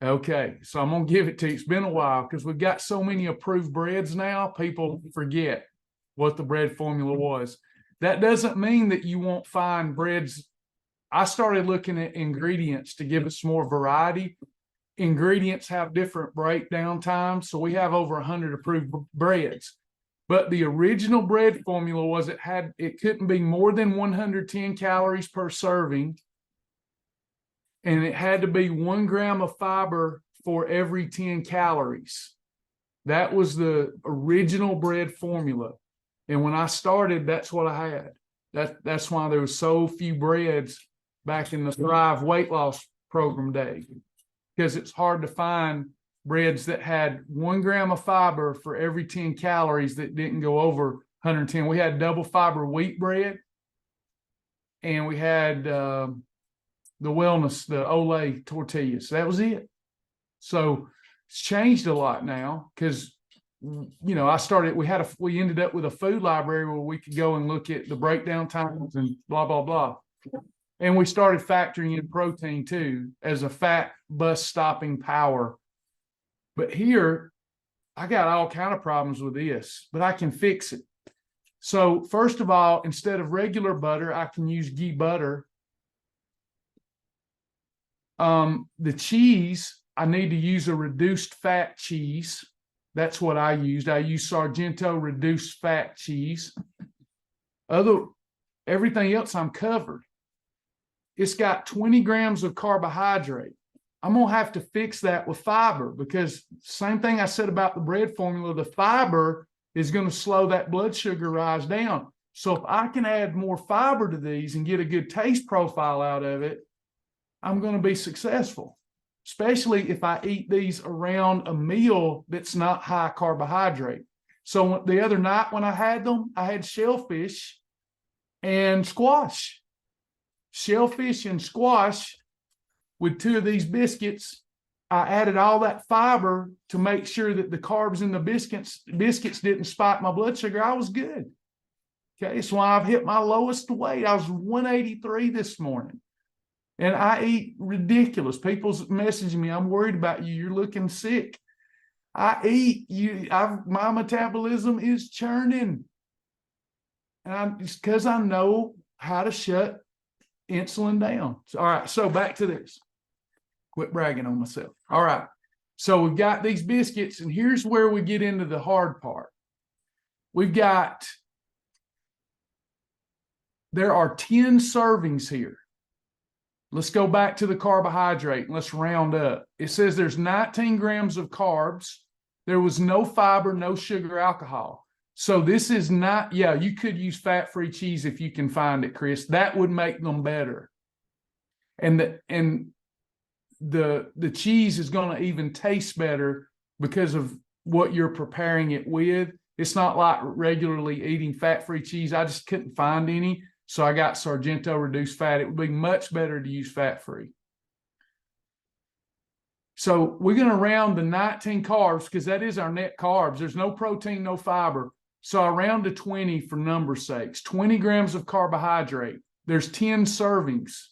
Okay, so I'm gonna give it to you. It's been a while because we've got so many approved breads now, people forget what the bread formula was. That doesn't mean that you won't find breads. I started looking at ingredients to give us more variety. Ingredients have different breakdown times, so we have over 100 approved breads. But the original bread formula was it couldn't be more than 110 calories per serving. And it had to be 1 gram of fiber for every 10 calories. That was the original bread formula. And when I started, that's what I had. That's why there was so few breads back in the Thrive weight loss program day, because it's hard to find breads that had 1 gram of fiber for every 10 calories that didn't go over 110. We had double fiber wheat bread, and we had the wellness, the Olay tortillas. That was it. So it's changed a lot now because, we ended up with a food library where we could go and look at the breakdown times and blah, blah, blah. And we started factoring in protein too as a fat bus stopping power. But here, I got all kind of problems with this, but I can fix it. So first of all, instead of regular butter, I can use ghee butter. The cheese, I need to use a reduced fat cheese. That's what I used. I used Sargento reduced fat cheese. Everything else I'm covered. It's got 20 grams of carbohydrate. I'm going to have to fix that with fiber because same thing I said about the bread formula, the fiber is going to slow that blood sugar rise down. So if I can add more fiber to these and get a good taste profile out of it, I'm going to be successful, especially if I eat these around a meal that's not high carbohydrate. So the other night when I had them, I had shellfish and squash. Shellfish and squash with 2 of these biscuits. I added all that fiber to make sure that the carbs in the biscuits didn't spike my blood sugar. I was good. Okay, so I've hit my lowest weight. I was 183 this morning. And I eat ridiculous. People's messaging me, I'm worried about you. You're looking sick. I eat. My metabolism is churning. And it's because I know how to shut insulin down. So, all right, so back to this. Quit bragging on myself. All right, so we've got these biscuits, and here's where we get into the hard part. There are 10 servings here. Let's go back to the carbohydrate and let's round up. It says there's 19 grams of carbs. There was no fiber, no sugar, alcohol. So this is not, you could use fat-free cheese if you can find it, Chris. That would make them better. And the cheese is going to even taste better because of what you're preparing it with. It's not like regularly eating fat-free cheese. I just couldn't find any. So I got Sargento reduced fat. It would be much better to use fat-free. So we're going to round the 19 carbs because that is our net carbs. There's no protein, no fiber. So I round to 20 for number's sakes. 20 grams of carbohydrate. There's 10 servings.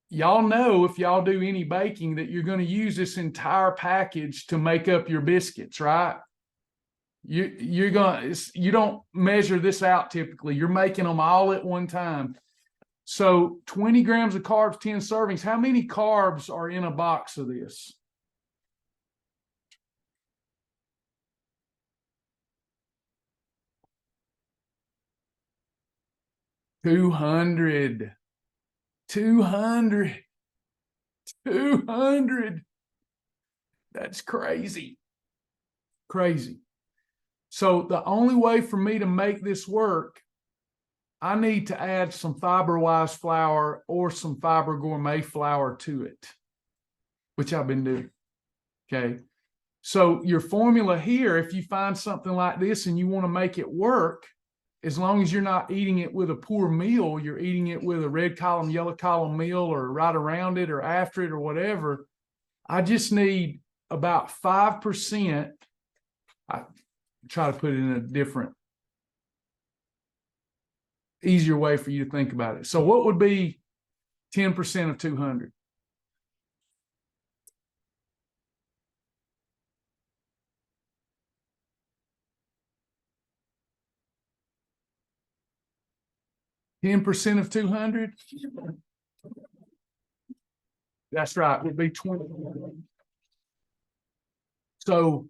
Y'all know if y'all do any baking that you're going to use this entire package to make up your biscuits, right? You don't measure this out typically. You're making them all at one time. So 20 grams of carbs, 10 servings. How many carbs are in a box of this? $200. That's crazy. Crazy. So the only way for me to make this work, I need to add some Fiberwise flour or some Fiber Gourmet flour to it, which I've been doing. Okay. So your formula here, if you find something like this and you want to make it work, as long as you're not eating it with a poor meal, you're eating it with a red column, yellow column meal or right around it or after it or whatever, I just need about 5%. I try to put it in a different. easier way for you to think about it. So what would be 10% of 200? %10 of 200? That's right, would be 20. So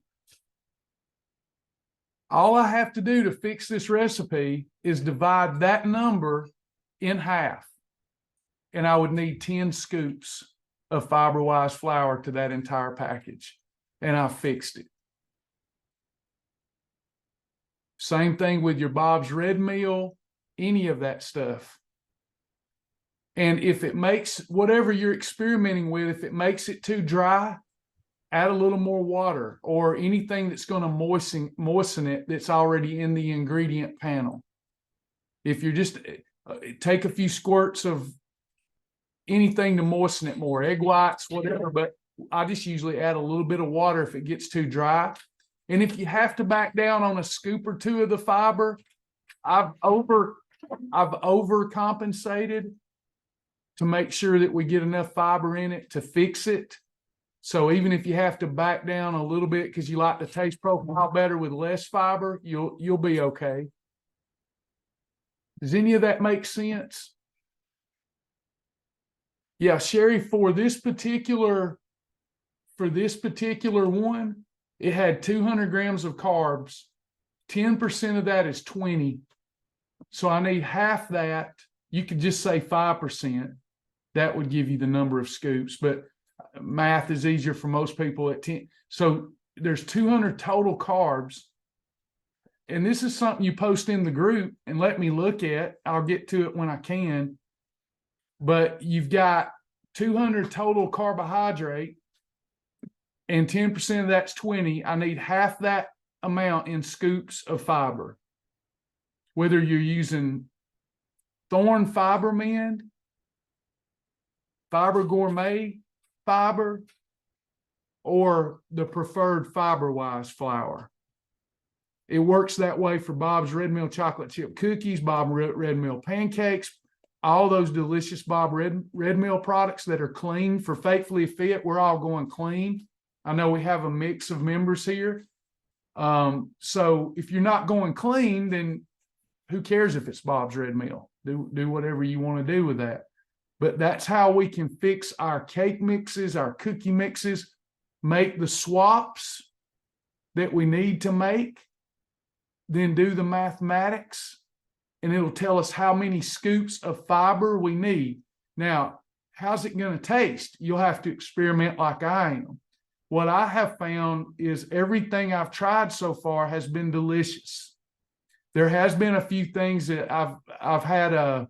all I have to do to fix this recipe is divide that number in half. And I would need 10 scoops of Fiberwise flour to that entire package. And I fixed it. Same thing with your Bob's Red Meal, any of that stuff. And if it makes whatever you're experimenting with, if it makes it too dry, add a little more water or anything that's going to moisten it that's already in the ingredient panel. If you're just take a few squirts of anything to moisten it more, egg whites, whatever, but I just usually add a little bit of water if it gets too dry. And if you have to back down on a scoop or two of the fiber, I've overcompensated to make sure that we get enough fiber in it to fix it. So even if you have to back down a little bit because you like the taste profile better with less fiber, you'll be okay. Does any of that make sense? Yeah, Sherry, for this particular one, it had 200 grams of carbs. 10% of that is 20. So I need half that. You could just say 5%. That would give you the number of scoops, but math is easier for most people at 10. So there's 200 total carbs. And this is something you post in the group and let me look at. I'll get to it when I can. But you've got 200 total carbohydrate and 10% of that's 20. I need half that amount in scoops of fiber. Whether you're using Thorn Fiber Mend, Fiber Gourmet fiber, or the preferred Fiberwise flour. It works that way for Bob's Red Mill chocolate chip cookies, Bob Red Mill pancakes, all those delicious Bob Red Mill products that are clean for Faithfully Fit. We're all going clean. I know we have a mix of members here. So if you're not going clean, then who cares if it's Bob's Red Mill? Do whatever you want to do with that. But that's how we can fix our cake mixes, our cookie mixes, make the swaps that we need to make, then do the mathematics, and it'll tell us how many scoops of fiber we need. Now, how's it going to taste? You'll have to experiment like I am. What I have found is everything I've tried so far has been delicious. There has been a few things that I've had to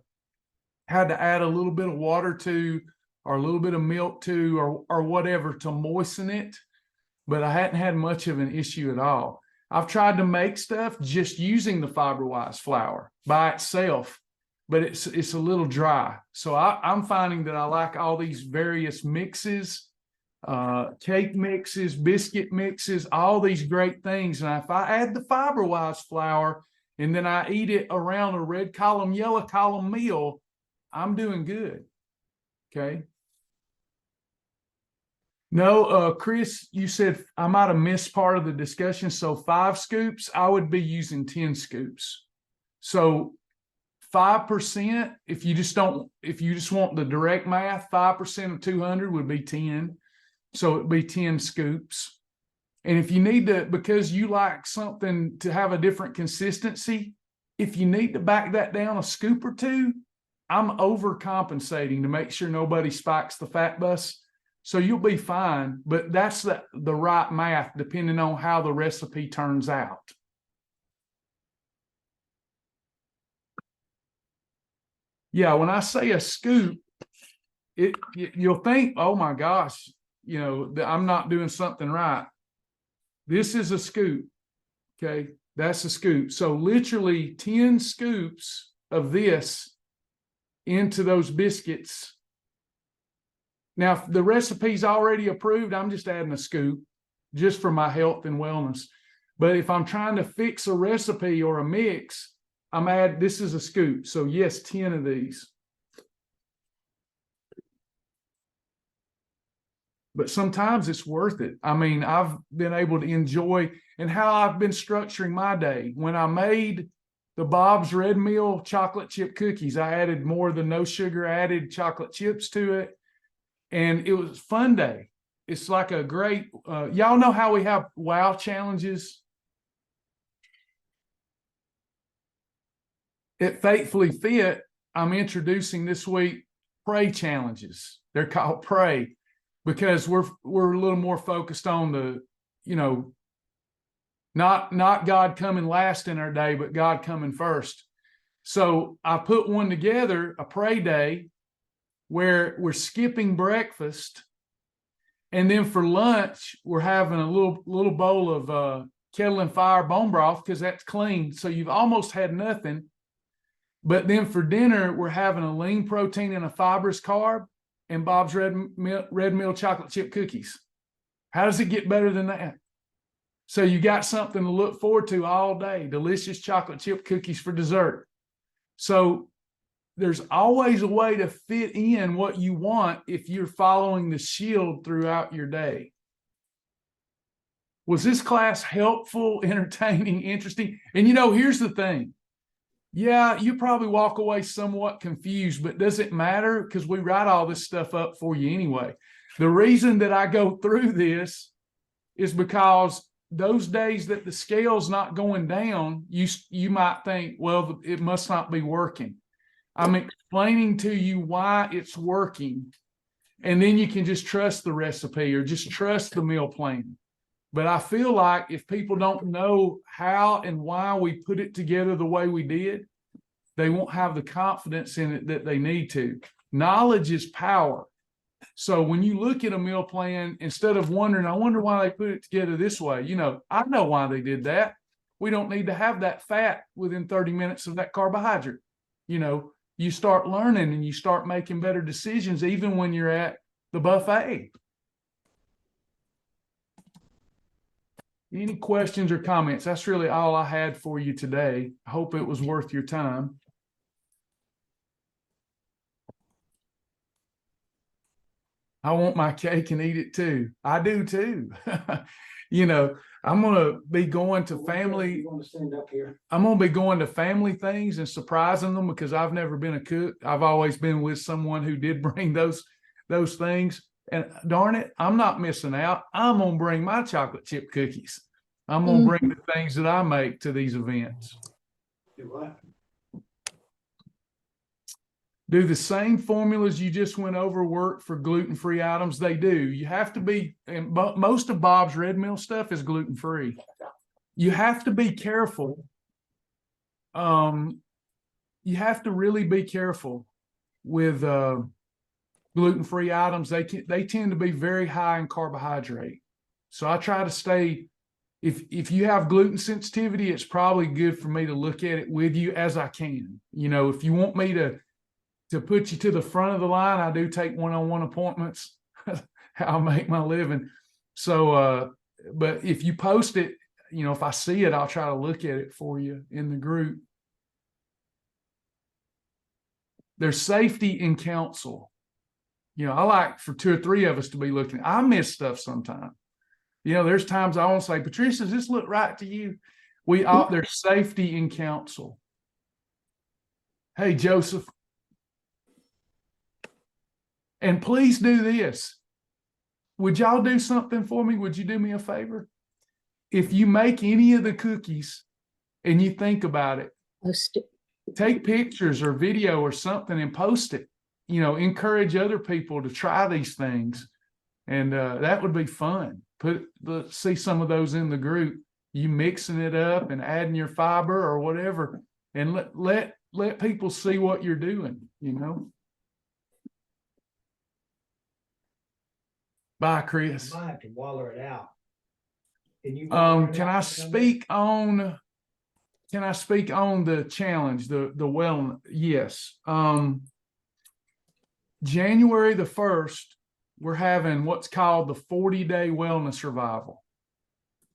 add a little bit of water to, or a little bit of milk to, or whatever to moisten it, but I hadn't had much of an issue at all. I've tried to make stuff just using the Fiberwise flour by itself, but it's a little dry. So I'm finding that I like all these various mixes, cake mixes, biscuit mixes, all these great things. And if I add the Fiberwise flour and then I eat it around a red column, yellow column meal, I'm doing good. Okay. No, Chris, you said I might have missed part of the discussion. So 5 scoops, I would be using 10 scoops. So 5%, if you just want the direct math, 5% of 200 would be 10. So it'd be 10 scoops. And if you need to, because you like something to have a different consistency, if you need to back that down a scoop or two, I'm overcompensating to make sure nobody spikes the fat bus. So you'll be fine, but that's the right math depending on how the recipe turns out. Yeah, when I say a scoop, you'll think, oh my gosh, I'm not doing something right. This is a scoop, okay? That's a scoop. So literally 10 scoops of this into those biscuits. Now, if the recipe's already approved, I'm just adding a scoop just for my health and wellness. But if I'm trying to fix a recipe or a mix, this is a scoop. So yes, 10 of these. But sometimes it's worth it. I mean, I've been able to enjoy and how I've been structuring my day. When I made the Bob's Red Mill chocolate chip cookies, I added more of the no sugar added chocolate chips to it. And it was a fun day. It's like a great, y'all know how we have wow challenges? At Faithfully Fit, I'm introducing this week pray challenges. They're called pray because we're a little more focused on the, you know, not God coming last in our day, but God coming first. So I put one together, a pray day, where we're skipping breakfast. And then for lunch, we're having a little bowl of kettle and fire bone broth because that's clean. So you've almost had nothing. But then for dinner, we're having a lean protein and a fibrous carb and Bob's Red Mill chocolate chip cookies. How does it get better than that? So you got something to look forward to all day. Delicious chocolate chip cookies for dessert. So there's always a way to fit in what you want if you're following the shield throughout your day. Was this class helpful, entertaining, interesting? And you know, here's the thing. Yeah, you probably walk away somewhat confused, but does it matter? Because we write all this stuff up for you anyway. The reason that I go through this is because those days that the scale's not going down, you might think, well, it must not be working. I'm explaining to you why it's working, and then you can just trust the recipe or just trust the meal plan. But I feel like if people don't know how and why we put it together the way we did, they won't have the confidence in it that they need to. Knowledge is power. So when you look at a meal plan, instead of wondering, I wonder why they put it together this way, you know, I know why they did that. We don't need to have that fat within 30 minutes of that carbohydrate. You know, you start learning and you start making better decisions even when you're at the buffet. Any questions or comments? That's really all I had for you today. I hope it was worth your time. I want my cake and eat it too. I do too. You know, I'm going to be going to family. You want to stand up here? I'm going to be going to family things and surprising them because I've never been a cook. I've always been with someone who did bring those things. And darn it, I'm not missing out. I'm going to bring my chocolate chip cookies. I'm going to bring the things that I make to these events. Do what? Do the same formulas you just went over work for gluten-free items? They do. You have to be, and most of Bob's Red Mill stuff is gluten-free. You have to be careful. You have to really be careful with gluten-free items. They tend to be very high in carbohydrate. So I try to stay, if you have gluten sensitivity, it's probably good for me to look at it with you as I can. You know, if you want me to put you to the front of the line, I do take one-on-one appointments. How I make my living. So, but if you post it, you know, if I see it, I'll try to look at it for you in the group. There's safety in counsel. You know, I like for 2 or 3 of us to be looking. I miss stuff sometimes. You know, there's times I want to say, Patricia, does this look right to you? There's safety in counsel. Hey, Joseph. And please do this. Would y'all do something for me? Would you do me a favor? If you make any of the cookies and you think about it, Post it. take pictures or video or something and post it. You know, encourage other people to try these things. And that would be fun. See some of those in the group. You mixing it up and adding your fiber or whatever. And let people see what you're doing, you know. Bye, Chris. I might have to waller it out. Can I speak on the challenge, the wellness? Yes. January the 1st, we're having what's called the 40-day wellness survival.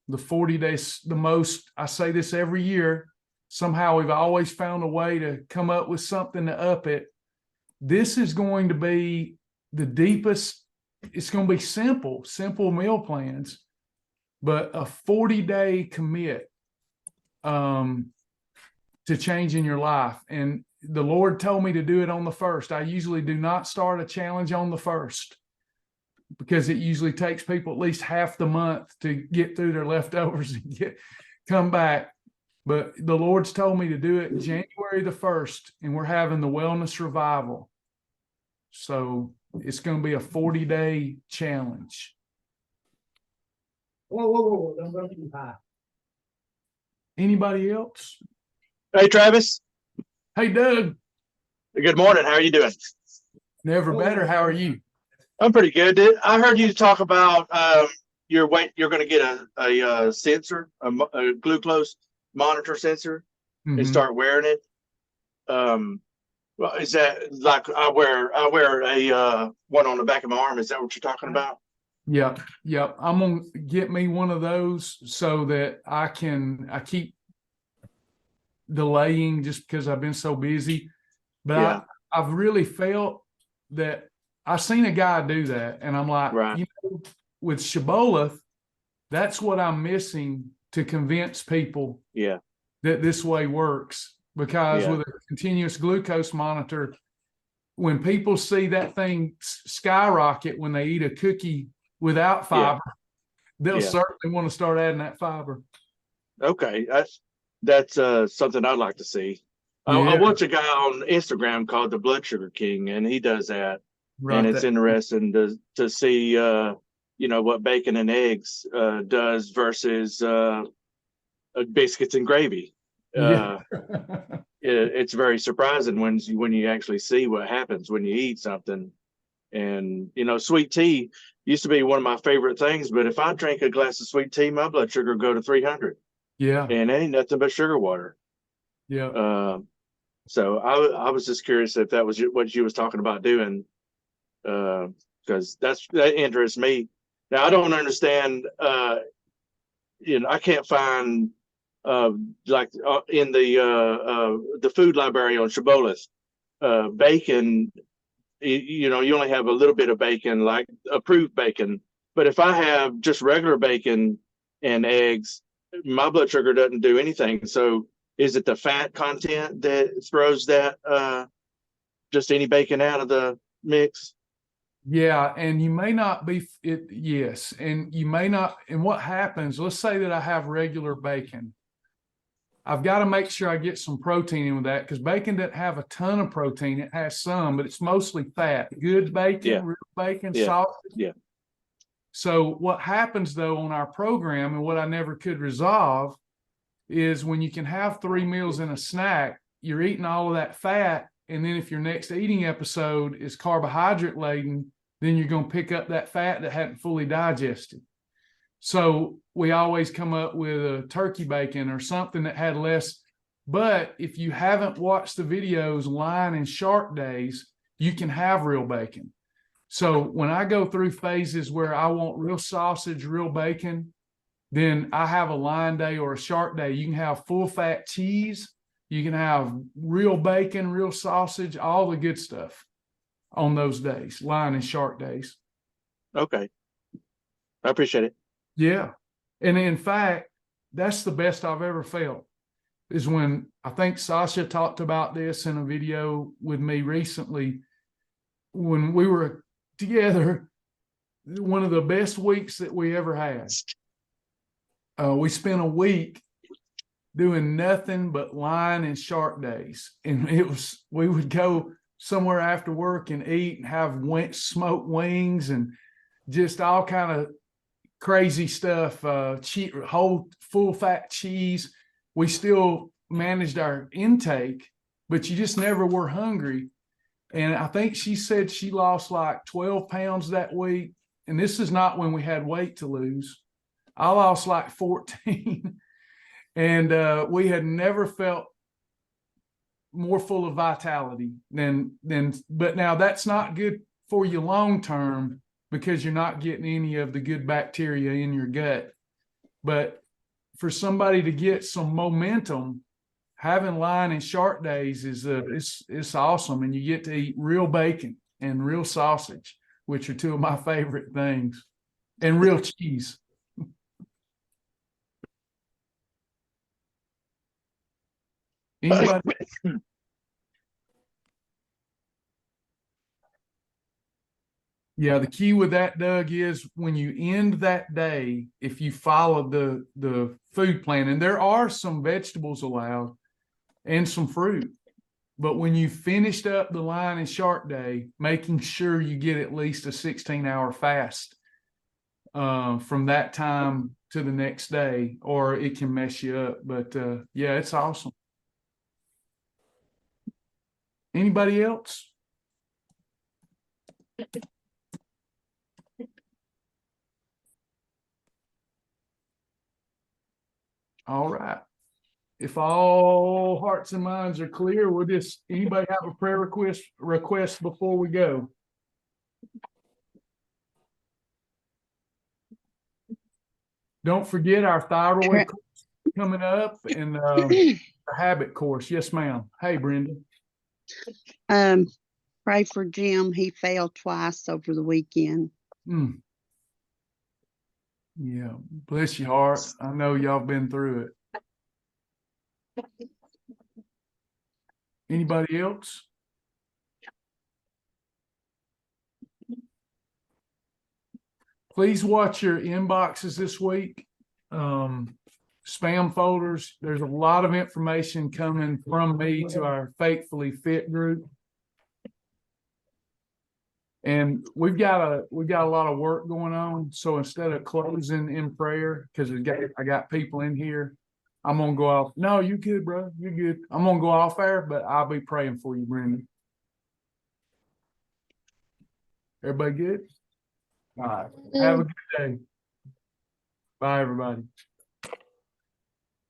The 40 days, I say this every year, somehow we've always found a way to come up with something to up it. This is going to be the deepest. It's going to be simple meal plans, but a 40-day commit to changing your life. And the Lord told me to do it on the 1st. I usually do not start a challenge on the 1st because it usually takes people at least half the month to get through their leftovers and come back. But the Lord's told me to do it January the 1st, and we're having the wellness revival. So it's going to be a 40-day challenge. Whoa, don't go too high. Anybody else? Hey, Travis. Hey, Doug. Good morning. How are you doing? Never better. How are you? I'm pretty good. I heard you talk about your weight. You're going to get a sensor, a glucose monitor sensor, and Mhm. start wearing it. Well, is that like I wear a one on the back of my arm? Is that what you're talking about? Yep. I'm gonna get me one of those so that I keep delaying just because I've been so busy. But Yeah. I've really felt that I've seen a guy do that, and I'm like, Right. With Shibboleth, that's what I'm missing to convince people Yeah. that this way works. Because Yeah. with a continuous glucose monitor, when people see that thing skyrocket when they eat a cookie without fiber, they'll Yeah. certainly want to start adding that fiber. Okay. That's something I'd like to see. I Yeah. watch a guy on Instagram called the Blood Sugar King, and he does that. Right. And it's interesting to see what bacon and eggs does versus biscuits and gravy. Yeah. It's very surprising when you actually see what happens when you eat something. And sweet tea used to be one of my favorite things, but if I drink a glass of sweet tea, my blood sugar go to 300, Yeah. and it ain't nothing but sugar water. Yeah. So I was just curious if that was what you was talking about doing. Because that interests me. Now I don't understand. I can't find in the food library on Shibboleth bacon. You only have a little bit of bacon, like approved bacon. But if I have just regular bacon and eggs, my blood sugar doesn't do anything. So is it the fat content that throws that just any bacon out of the mix? Yeah, and you may not be it. Yes, and you may not. And what happens? Let's say that I have regular bacon. I've got to make sure I get some protein in with that because bacon doesn't have a ton of protein. It has some, but it's mostly fat. Good bacon, Yeah. real bacon, Yeah. sausage. Yeah. So what happens though on our program, and what I never could resolve, is when you can have 3 meals in a snack, you're eating all of that fat, and then if your next eating episode is carbohydrate laden, then you're going to pick up that fat that hadn't fully digested. So we always come up with a turkey bacon or something that had less. But if you haven't watched the videos Lion and Shark Days, you can have real bacon. So when I go through phases where I want real sausage, real bacon, then I have a Lion Day or a Shark Day. You can have full fat cheese. You can have real bacon, real sausage, all the good stuff on those days, Lion and Shark Days. Okay. I appreciate it. Yeah. And in fact, that's the best I've ever felt is when I think Sasha talked about this in a video with me recently when we were together, one of the best weeks that we ever had. We spent a week doing nothing but Lion and Shark Days. And we would go somewhere after work and eat and have smoked wings and just all kind of crazy stuff, whole full fat cheese. We still managed our intake, but you just never were hungry. And I think she said she lost like 12 pounds that week. And this is not when we had weight to lose. I lost like 14. And we had never felt more full of vitality but now that's not good for you long term because you're not getting any of the good bacteria in your gut. But for somebody to get some momentum having line and shark days is it's awesome, and you get to eat real bacon and real sausage, which are two of my favorite things, and real cheese. Anybody? Yeah, the key with that, Doug, is when you end that day, if you follow the food plan, and there are some vegetables allowed and some fruit, but when you finished up the line and shark day, making sure you get at least a 16-hour fast from that time to the next day, or it can mess you up. But yeah, it's awesome. Anybody else? All right. If all hearts and minds are clear, we'll just, anybody have a prayer request before we go? Don't forget our thyroid course coming up, and the habit course. Yes, ma'am. Hey, Brenda. Pray for Jim. He fell twice over the weekend. Yeah, bless your heart. I know y'all been through it. Anybody else? Please watch your inboxes this week. Spam folders. There's a lot of information coming from me to our Faithfully Fit group. And we've got a lot of work going on. So instead of closing in prayer, because I got people in here, I'm gonna go off. No, you good, bro. You're good. I'm gonna go off there, but I'll be praying for you, Brendan. Everybody good? All right. Have a good day. Bye, everybody.